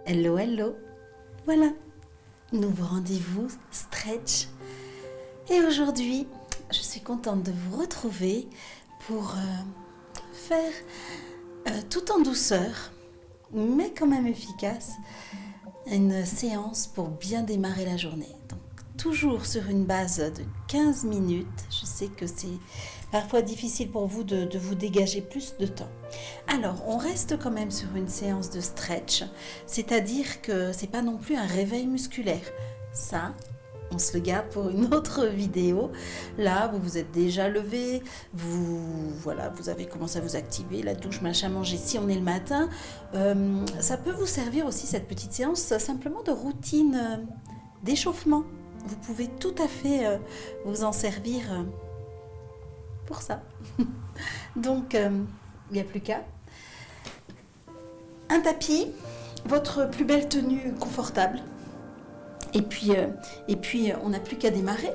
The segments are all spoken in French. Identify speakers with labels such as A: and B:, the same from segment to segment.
A: Hello, hello. Voilà, nouveau rendez-vous stretch. Et aujourd'hui, je suis contente de vous retrouver pour faire tout en douceur, mais quand même efficace, une séance pour bien démarrer la journée. Donc, toujours sur une base de 15 minutes. Je sais que c'est parfois difficile pour vous de vous dégager plus de temps. Alors, on reste quand même sur une séance de stretch, c'est-à-dire que c'est pas non plus un réveil musculaire. Ça, on se le garde pour une autre vidéo. Là, vous vous êtes déjà levé, vous avez commencé à vous activer, la douche, machin, manger, si on est le matin. Ça peut vous servir aussi, cette petite séance, simplement de routine d'échauffement. Vous pouvez tout à fait vous en servir pour ça. Donc, il n'y a plus qu'à. Un tapis, votre plus belle tenue confortable. Et puis on n'a plus qu'à démarrer.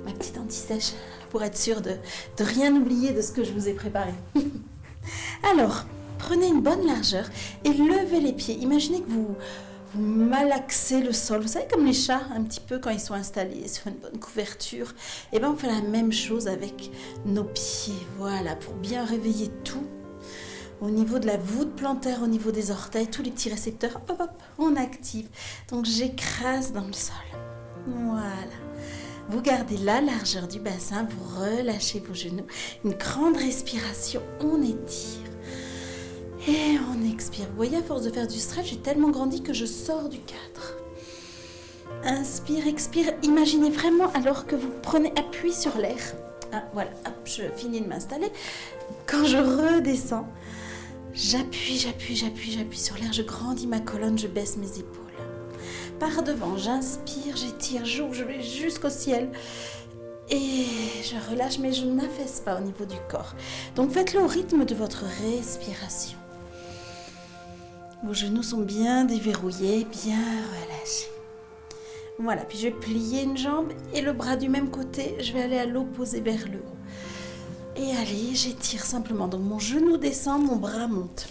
A: Ma petite anti-sèche, pour être sûre de rien oublier de ce que je vous ai préparé. Alors, prenez une bonne largeur et levez les pieds. Imaginez que vous malaxez le sol. Vous savez, comme les chats, un petit peu, quand ils sont installés sur une bonne couverture. Et bien, on fait la même chose avec nos pieds. Voilà, pour bien réveiller tout. Au niveau de la voûte plantaire, au niveau des orteils, tous les petits récepteurs, hop, hop, on active. Donc, j'écrase dans le sol. Voilà. Vous gardez la largeur du bassin, vous relâchez vos genoux. Une grande respiration, on étire. Et on expire. Vous voyez, à force de faire du stretch, j'ai tellement grandi que je sors du cadre. Inspire, expire. Imaginez vraiment alors que vous prenez appui sur l'air. Ah, voilà, hop, je finis de m'installer. Quand je redescends, j'appuie sur l'air, je grandis ma colonne, je baisse mes épaules. Par devant, j'inspire, j'étire, j'ouvre, je vais jusqu'au ciel. Et je relâche, mais je n'affaisse pas au niveau du corps. Donc faites-le au rythme de votre respiration. Vos genoux sont bien déverrouillés, bien relâchés. Voilà, puis je vais plier une jambe et le bras du même côté, je vais aller à l'opposé vers le haut. Et allez, j'étire simplement. Donc mon genou descend, mon bras monte.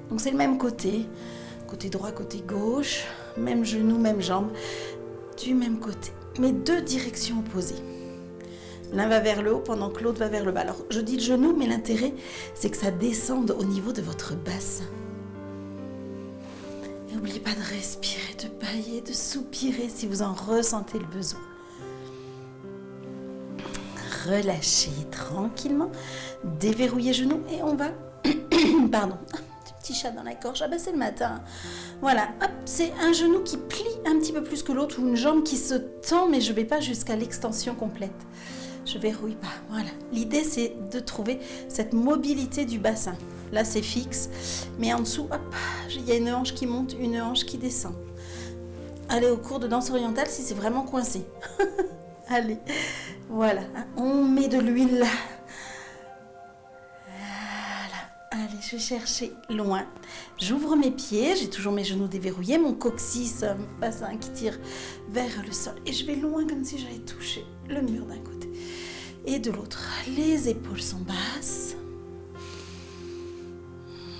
A: Donc c'est le même côté. Côté droit, côté gauche. Même genou, même jambe. Du même côté. Mais deux directions opposées. L'un va vers le haut pendant que l'autre va vers le bas. Alors je dis le genou, mais l'intérêt, c'est que ça descende au niveau de votre bassin. Et n'oubliez pas de respirer, de bâiller, de soupirer si vous en ressentez le besoin. Relâchez tranquillement, déverrouillez genoux et on va... Pardon, petit chat dans la gorge, c'est le matin. Voilà, hop, c'est un genou qui plie un petit peu plus que l'autre ou une jambe qui se tend, mais je ne vais pas jusqu'à l'extension complète. Je verrouille pas, voilà. L'idée, c'est de trouver cette mobilité du bassin. Là, c'est fixe, mais en dessous, hop, il y a une hanche qui monte, une hanche qui descend. Allez au cours de danse orientale si c'est vraiment coincé. Allez, voilà, on met de l'huile là. Voilà, allez, je vais chercher loin. J'ouvre mes pieds, j'ai toujours mes genoux déverrouillés, mon coccyx, bassin qui tire vers le sol. Et je vais loin comme si j'allais toucher le mur d'un côté et de l'autre. Les épaules sont basses.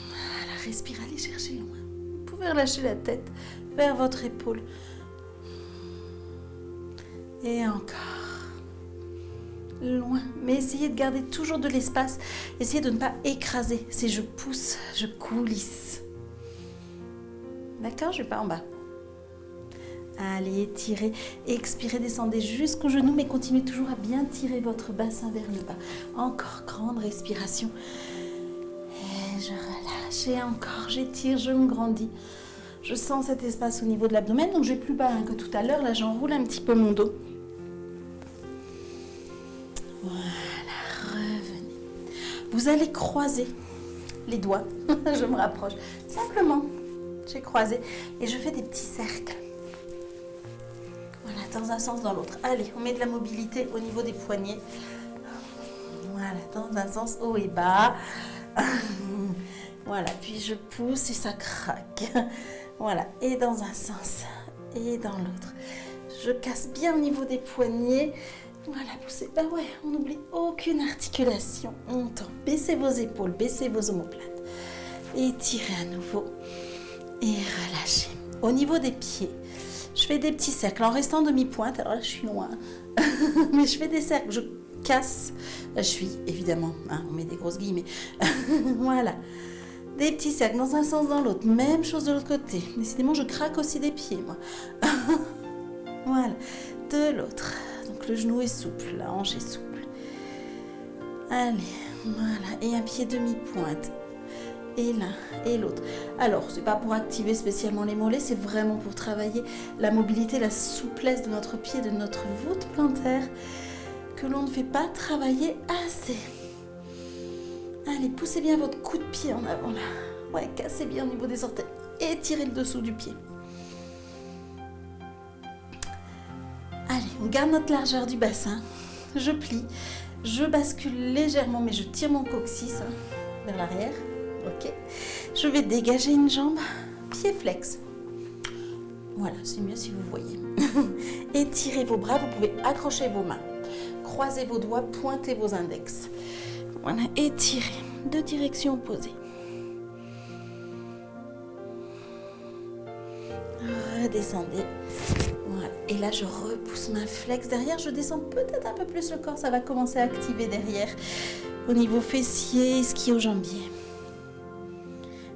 A: Voilà, respirez, allez chercher loin. Vous pouvez relâcher la tête vers votre épaule. Et encore. Loin. Mais essayez de garder toujours de l'espace. Essayez de ne pas écraser. C'est je pousse, je coulisse. D'accord? Je ne vais pas en bas. Allez, étirez, expirez, descendez jusqu'au genou, mais continuez toujours à bien tirer votre bassin vers le bas. Encore, grande respiration. Et je relâche. Et encore, j'étire, je me grandis. Je sens cet espace au niveau de l'abdomen, donc je vais plus bas que tout à l'heure. Là, j'enroule un petit peu mon dos. Voilà, revenez. Vous allez croiser les doigts. Je me rapproche. Simplement, j'ai croisé et je fais des petits cercles. Voilà, dans un sens, dans l'autre. Allez, on met de la mobilité au niveau des poignets. Voilà, dans un sens haut et bas. Voilà, puis je pousse et ça craque. Voilà, et dans un sens et dans l'autre. Je casse bien au niveau des poignets. Voilà, poussez. Ben ouais, on n'oublie aucune articulation. On tend. Baissez vos épaules, baissez vos omoplates. Étirez à nouveau et relâchez. Au niveau des pieds, je fais des petits cercles en restant demi-pointe. Alors là, je suis loin, mais je fais des cercles. Je casse. Là, je suis évidemment, hein, on met des grosses guillemets. Voilà. Des petits cercles dans un sens, dans l'autre. Même chose de l'autre côté. Décidément, je craque aussi des pieds, moi. Voilà. De l'autre. Donc, le genou est souple, la hanche est souple. Allez, voilà. Et un pied demi-pointe. Et l'un et l'autre. Alors, c'est pas pour activer spécialement les mollets, c'est vraiment pour travailler la mobilité, la souplesse de notre pied, de notre voûte plantaire, que l'on ne fait pas travailler assez. Allez, poussez bien votre coup de pied en avant là. Ouais, cassez bien au niveau des orteils. Étirez le dessous du pied. Allez, on garde notre largeur du bassin. Je plie, je bascule légèrement, mais je tire mon coccyx vers l'arrière. Ok. Je vais dégager une jambe, pied flex. Voilà, c'est mieux si vous voyez. Étirez vos bras, vous pouvez accrocher vos mains. Croisez vos doigts, pointez vos index. Voilà, étirez de direction opposée. Redescendez. Voilà. Et là, je repousse ma flex derrière. Je descends peut-être un peu plus le corps. Ça va commencer à activer derrière. Au niveau fessier, ischio-jambier.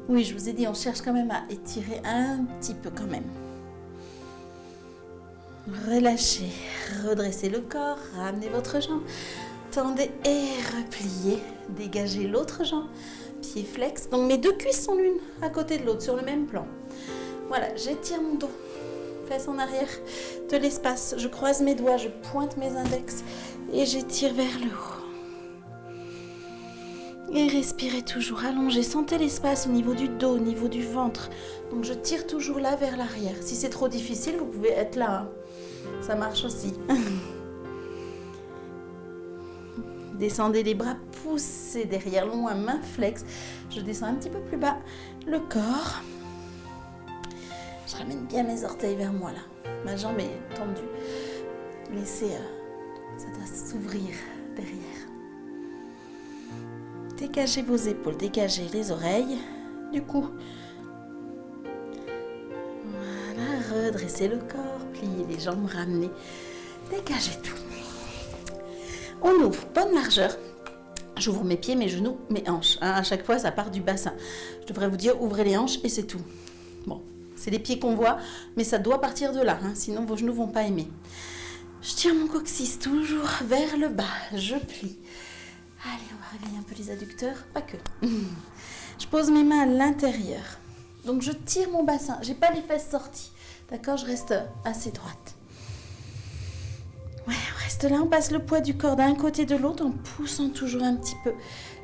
A: Oui, je vous ai dit, on cherche quand même à étirer un petit peu quand même. Relâchez, redressez le corps, ramenez votre jambe, tendez et repliez. Dégagez l'autre jambe, pied flex. Donc mes deux cuisses sont l'une à côté de l'autre sur le même plan. Voilà, j'étire mon dos, fesse en arrière de l'espace. Je croise mes doigts, je pointe mes index et j'étire vers le haut. Et respirez toujours, allongez, sentez l'espace au niveau du dos, au niveau du ventre. Donc je tire toujours là vers l'arrière. Si c'est trop difficile, vous pouvez être là. Hein. Ça marche aussi. Descendez les bras, poussez derrière, loin, main flex. Je descends un petit peu plus bas le corps. Je ramène bien mes orteils vers moi là. Ma jambe est tendue. Laissez, ça doit s'ouvrir derrière. Dégagez vos épaules, dégagez les oreilles. Du coup, voilà, redressez le corps, pliez les jambes, ramenez. Dégagez tout. On ouvre, bonne largeur. J'ouvre mes pieds, mes genoux, mes hanches. Hein, à chaque fois, ça part du bassin. Je devrais vous dire, ouvrez les hanches et c'est tout. Bon, c'est les pieds qu'on voit, mais ça doit partir de là, hein, sinon vos genoux ne vont pas aimer. Je tire mon coccyx toujours vers le bas, je plie. Allez, on va réveiller un peu les adducteurs, pas que. Je pose mes mains à l'intérieur. Donc je tire mon bassin, j'ai pas les fesses sorties. D'accord, je reste assez droite. Ouais, on reste là, on passe le poids du corps d'un côté de l'autre en poussant toujours un petit peu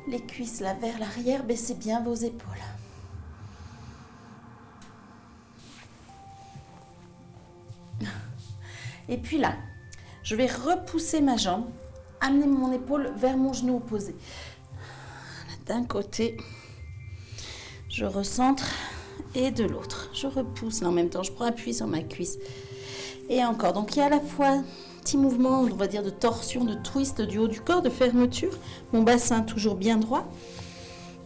A: les cuisses là vers l'arrière. Baissez bien vos épaules. Et puis là, je vais repousser ma jambe, amener mon épaule vers mon genou opposé. D'un côté, je recentre et de l'autre. Je repousse là en même temps, je prends appui sur ma cuisse. Et encore, donc il y a à la fois un petit mouvement, on va dire de torsion, de twist du haut du corps, de fermeture. Mon bassin toujours bien droit,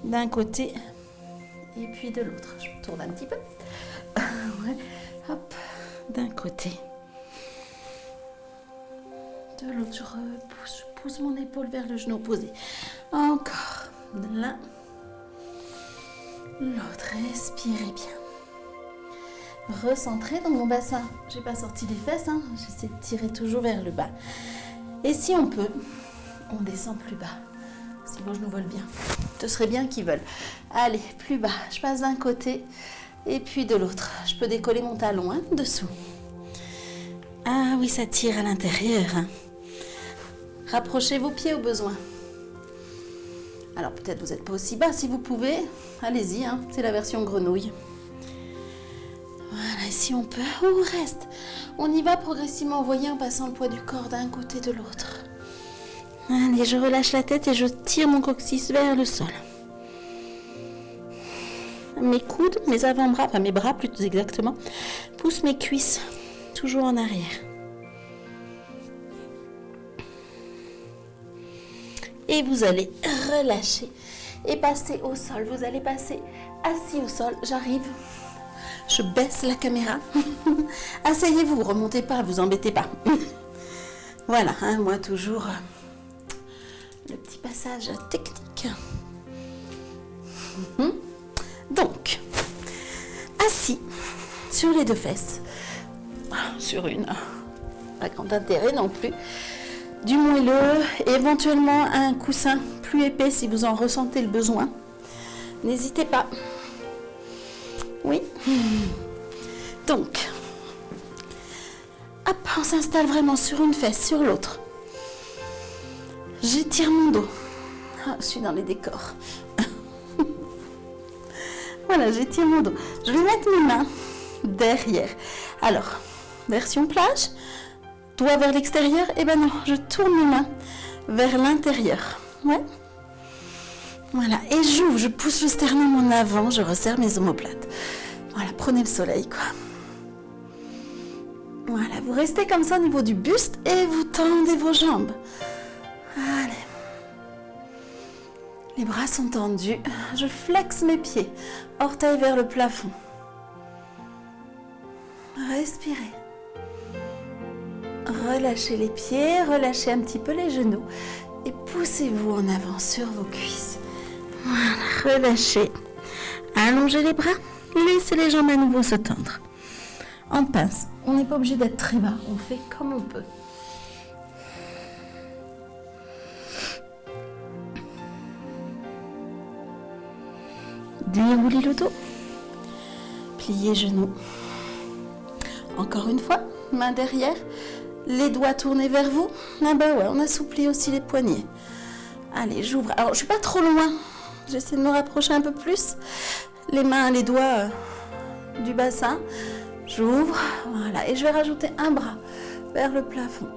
A: d'un côté et puis de l'autre. Je me tourne un petit peu. Ouais. Hop, d'un côté. De l'autre, je pousse mon épaule vers le genou opposé. Encore. L'un. L'autre. Respirez bien. Recentrez dans mon bassin. J'ai pas sorti les fesses. Hein. J'essaie de tirer toujours vers le bas. Et si on peut, on descend plus bas. Si vos genoux veulent bien. Ce serait bien qu'ils veulent. Allez, plus bas. Je passe d'un côté et puis de l'autre. Je peux décoller mon talon hein, dessous. Ah oui, ça tire à l'intérieur. Hein. Rapprochez vos pieds au besoin. Alors peut-être vous n'êtes pas aussi bas. Si vous pouvez, allez-y. Hein, c'est la version grenouille. Voilà, et si on peut, on reste. On y va progressivement, vous voyez, en passant le poids du corps d'un côté de l'autre. Allez, je relâche la tête et je tire mon coccyx vers le sol. Mes coudes, mes avant-bras, enfin mes bras plus exactement, poussent mes cuisses toujours en arrière. Et vous allez relâcher et passez au sol. Vous allez passer assis au sol. J'arrive. Je baisse la caméra. Asseyez-vous, remontez pas, vous embêtez pas. Voilà, hein, moi toujours le petit passage technique. Donc, assis sur les deux fesses, sur une, pas grand intérêt non plus, du moelleux, éventuellement un coussin plus épais si vous en ressentez le besoin. N'hésitez pas. Oui. Donc, hop, on s'installe vraiment sur une fesse, sur l'autre. J'étire mon dos. Ah, je suis dans les décors. Voilà, j'étire mon dos. Je vais mettre mes mains derrière. Alors, version plage, doigt vers l'extérieur. Eh ben non, je tourne mes mains vers l'intérieur. Ouais. Voilà, et j'ouvre, je pousse le sternum en avant, je resserre mes omoplates. Voilà, prenez le soleil, quoi. Voilà, vous restez comme ça au niveau du buste et vous tendez vos jambes. Allez. Les bras sont tendus, je flexe mes pieds, orteils vers le plafond. Respirez. Relâchez les pieds, relâchez un petit peu les genoux et poussez-vous en avant sur vos cuisses. Voilà, relâchez. Allongez les bras, laissez les jambes à nouveau se tendre. En pince, on n'est pas obligé d'être très bas, on fait comme on peut. Déroulez le dos, pliez genoux. Encore une fois, main derrière, les doigts tournés vers vous. Ah ben ouais, on assouplit aussi les poignets. Allez, j'ouvre. Alors, je suis pas trop loin. J'essaie de me rapprocher un peu plus. Les mains, les doigts du bassin. J'ouvre, voilà. Et je vais rajouter un bras vers le plafond.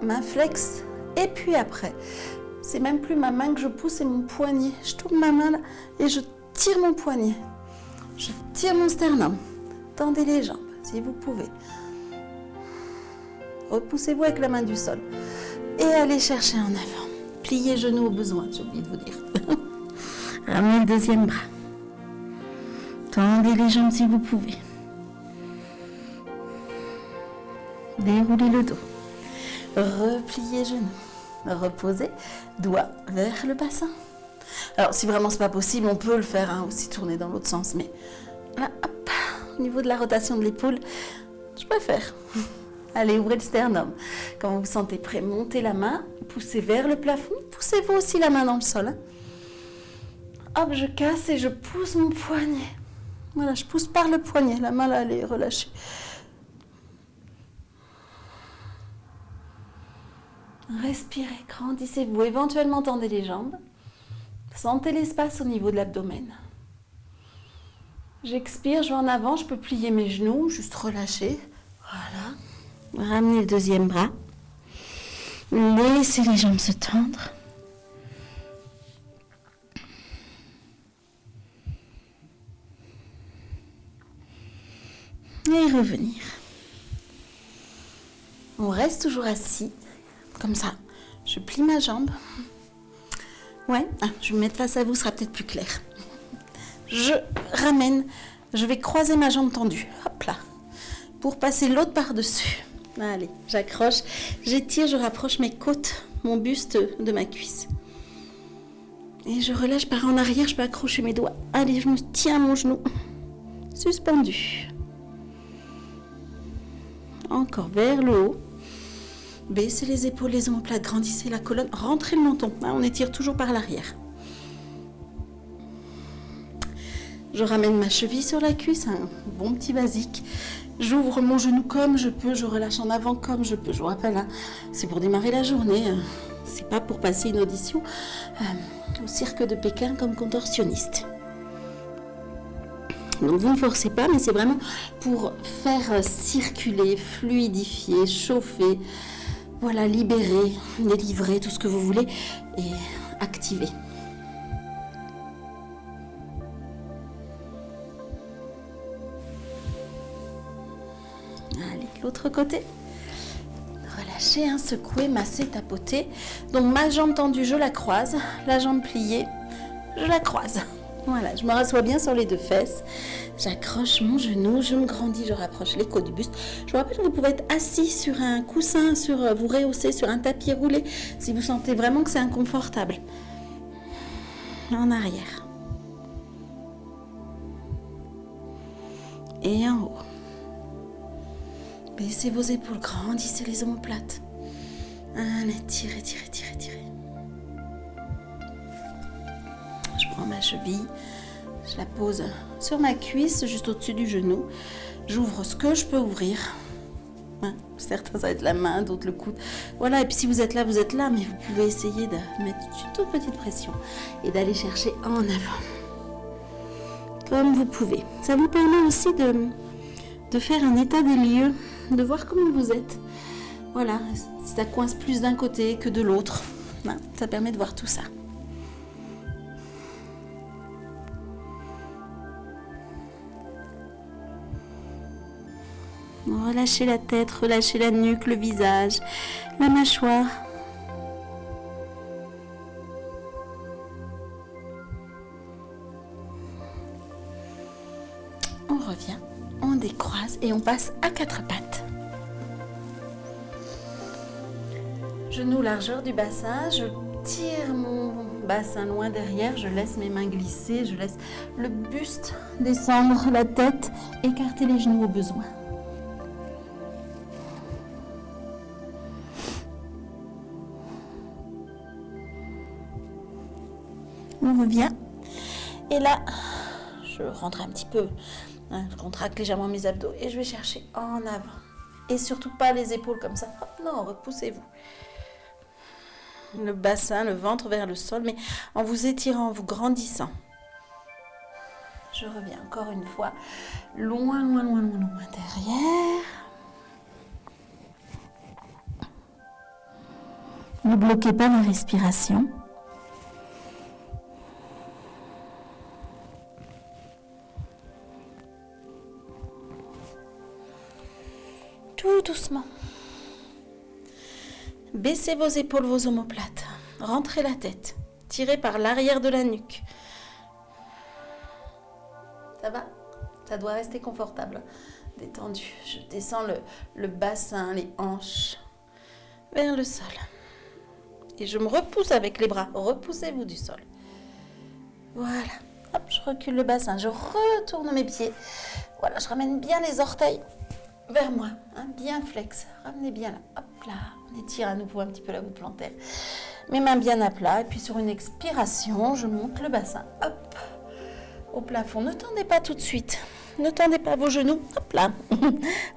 A: Main flex. Et puis après, c'est même plus ma main que je pousse, c'est mon poignet. Je tourne ma main là et je tire mon poignet. Je tire mon sternum. Tendez les jambes, si vous pouvez. Repoussez-vous avec la main du sol. Et allez chercher en avant. Pliez genoux au besoin, j'ai oublié de vous dire. Ramenez le deuxième bras. Tendez les jambes si vous pouvez. Déroulez le dos. Repliez genoux. Reposez. Doigts vers le bassin. Alors, si vraiment c'est pas possible, on peut le faire aussi tourner dans l'autre sens. Mais là, hop, au niveau de la rotation de l'épaule, je préfère. Allez, ouvrez le sternum. Quand vous vous sentez prêt, montez la main, poussez vers le plafond. Poussez-vous aussi la main dans le sol. Hop, je casse et je pousse mon poignet. Voilà, je pousse par le poignet. La main là, elle est relâchée. Respirez, grandissez-vous. Éventuellement, tendez les jambes. Sentez l'espace au niveau de l'abdomen. J'expire, je vais en avant. Je peux plier mes genoux, juste relâcher. Voilà. Ramenez le deuxième bras. Laissez les jambes se tendre. Et revenir. On reste toujours assis. Comme ça. Je plie ma jambe. Ouais, je vais me mettre face à vous, ce sera peut-être plus clair. Je ramène. Je vais croiser ma jambe tendue. Hop là. Pour passer l'autre par-dessus. Allez, j'accroche, j'étire, je rapproche mes côtes, mon buste de ma cuisse. Et je relâche par en arrière, je peux accrocher mes doigts. Allez, je me tiens à mon genou. Suspendu. Encore vers le haut. Baissez les épaules, les omoplates, grandissez la colonne, rentrez le menton. On étire toujours par l'arrière. Je ramène ma cheville sur la cuisse, un bon petit basique. J'ouvre mon genou comme je peux, je relâche en avant comme je peux. Je vous rappelle, c'est pour démarrer la journée. C'est pas pour passer une audition au cirque de Pékin comme contorsionniste. Donc vous ne forcez pas, mais c'est vraiment pour faire circuler, fluidifier, chauffer, voilà, libérer, délivrer, tout ce que vous voulez et activer. Allez, l'autre côté. Relâchez, secouez, massez, tapotez. Donc ma jambe tendue, je la croise, la jambe pliée, je la croise. Voilà, je me rassois bien sur les deux fesses. J'accroche mon genou, je me grandis, je rapproche les côtes du buste. Je vous rappelle que vous pouvez être assis sur un coussin, vous rehausser sur un tapis roulé si vous sentez vraiment que c'est inconfortable. En arrière. Et en haut. Baissez vos épaules, grandissez les omoplates. Allez, tirez, tirez, tirez, tirez. Je prends ma cheville, je la pose sur ma cuisse, juste au-dessus du genou. J'ouvre ce que je peux ouvrir. Hein, certains, ça va être la main, d'autres le coude. Voilà, et puis si vous êtes là, mais vous pouvez essayer de mettre une toute petite pression et d'aller chercher en avant. Comme vous pouvez. Ça vous permet aussi de faire un état des lieux, de voir comment vous êtes. Voilà, si ça coince plus d'un côté que de l'autre, hein, ça permet de voir tout ça. Relâchez la tête, relâchez la nuque, le visage, la mâchoire. On revient, on décroise et on passe à quatre pattes. Genoux largeur du bassin, je tire mon bassin loin derrière, je laisse mes mains glisser, je laisse le buste descendre, la tête, écarter les genoux au besoin. On revient et là je rentre un petit peu, hein, je contracte légèrement mes abdos et je vais chercher en avant et surtout pas les épaules comme ça. Hop, non, repoussez-vous le bassin, le ventre vers le sol, mais en vous étirant, en vous grandissant. Je reviens encore une fois loin, loin, loin, loin, loin derrière. Ne bloquez pas la respiration. Tout doucement. Baissez vos épaules, vos omoplates. Rentrez la tête. Tirez par l'arrière de la nuque. Ça va? Ça doit rester confortable. Détendu. Je descends le bassin, les hanches vers le sol. Et je me repousse avec les bras. Repoussez-vous du sol. Voilà. Hop, je recule le bassin. Je retourne mes pieds. Voilà, je ramène bien les orteils vers moi, hein, bien flex, ramenez bien là, hop là, on étire à nouveau un petit peu la voûte plantaire, mes mains bien à plat, et puis sur une expiration, je monte le bassin, hop, au plafond, ne tendez pas tout de suite, ne tendez pas vos genoux, hop là,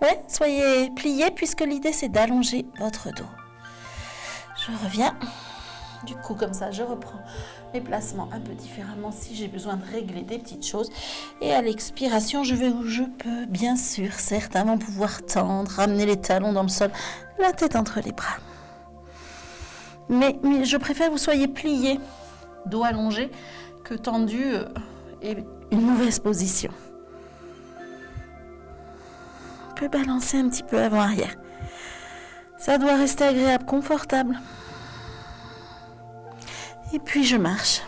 A: ouais, soyez pliés, puisque l'idée c'est d'allonger votre dos. Je reviens, du coup comme ça, je reprends mes placements un peu différemment si j'ai besoin de régler des petites choses. Et à l'expiration, je vais où je peux, bien sûr. Certains vont pouvoir tendre, ramener les talons dans le sol, la tête entre les bras. Mais je préfère que vous soyez pliés, dos allongé, que tendu et une mauvaise position. On peut balancer un petit peu avant-arrière. Ça doit rester agréable, confortable. Et puis je marche.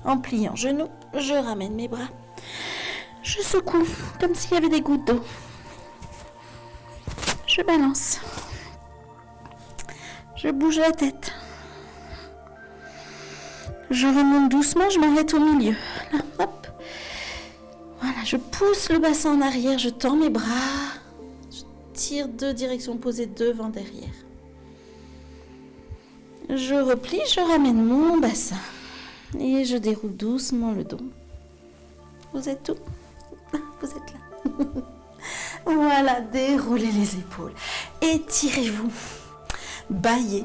A: En pliant genoux, je ramène mes bras. Je secoue comme s'il y avait des gouttes d'eau. Je balance. Je bouge la tête. Je remonte doucement, je m'arrête au milieu. Là, hop. Voilà, je pousse le bassin en arrière, je tends mes bras. Je tire deux directions opposées devant, derrière. Je replie, je ramène mon bassin et je déroule doucement le dos. Vous êtes où? Vous êtes là. Voilà, déroulez les épaules. Étirez-vous. Baillez.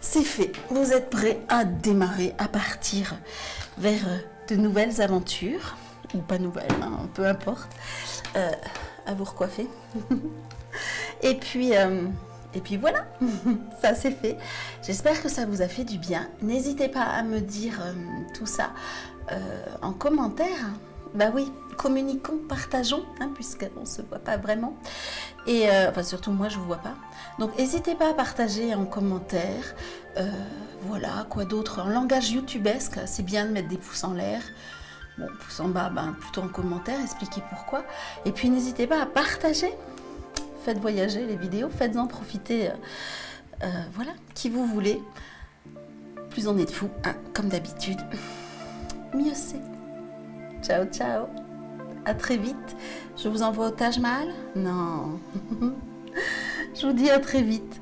A: C'est fait. Vous êtes prêts à démarrer, à partir vers de nouvelles aventures. Ou pas nouvelles, hein, peu importe. À vous recoiffer. Et puis voilà, ça c'est fait. J'espère que ça vous a fait du bien. N'hésitez pas à me dire tout ça en commentaire Bah oui, communiquons, partageons, hein, puisqu'on ne se voit pas vraiment. Et enfin, surtout moi, je ne vous vois pas. Donc, n'hésitez pas à partager en commentaire. Voilà, quoi d'autre? En langage youtubesque, c'est bien de mettre des pouces en l'air. Bon, pouce en bas, ben, plutôt en commentaire, expliquez pourquoi. Et puis, n'hésitez pas à partager. Faites voyager les vidéos, faites-en profiter, voilà, qui vous voulez. Plus on est de fous, hein, comme d'habitude, mieux c'est. Ciao, ciao. À très vite. Je vous envoie au Taj Mahal? Non. Je vous dis à très vite.